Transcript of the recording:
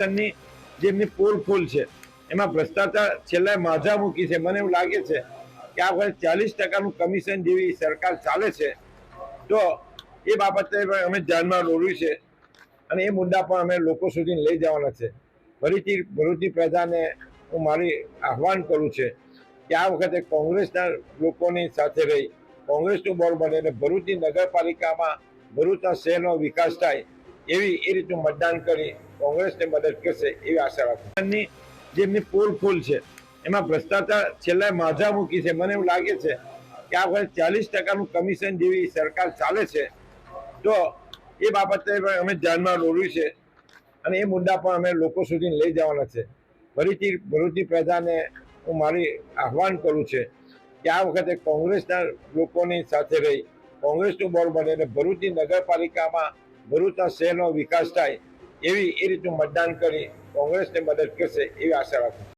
ની જેમની પોલ ખોલ છે એમાં ભ્રષ્ટાચાર છેલ્લા માજા મૂકી છે. મને એવું લાગે છે કે આ વખતે 40% કમિશન જેવી સરકાર ચાલે છે, તો એ બાબતે અમે ધ્યાનમાં દોર્યું છે અને એ મુદ્દા પણ અમે લોકો સુધી લઈ જવાના છે. ફરીથી ભરૂચની પ્રજાને હું મારી આહવાન કરું છે કે આ વખતે કોંગ્રેસના લોકોની સાથે રહી કોંગ્રેસનું બોર્ડ બને અને ભરૂચની નગરપાલિકામાં ભરૂચના શહેરનો વિકાસ થાય એવી એ રીતનું મતદાન કરી કોંગ્રેસને મદદ કરશે એવી આશા રાખું. જેમની પોલ ખોલ છે એમાં ભ્રષ્ટાચાર છેલ્લા માજા મૂકી છે. મને એવું લાગે છે કે આ વખતે 40% કમિશન જેવી સરકાર ચાલે છે, તો એ બાબતે અમે ધ્યાનમાં દોર્યું છે અને એ મુદ્દા પણ અમે લોકો સુધી લઈ જવાના છે. ફરીથી ભરૂચની પ્રજાને હું મારી આહવાન કરું છે કે આ વખતે કોંગ્રેસના લોકોની સાથે રહી કોંગ્રેસનું બોર્ડ બને અને ભરૂચની નગરપાલિકામાં ભરૂચના શહેરનો વિકાસ થાય એવી એ રીતનું મતદાન કરી કોંગ્રેસને મદદ કરશે એવી આશા રાખું.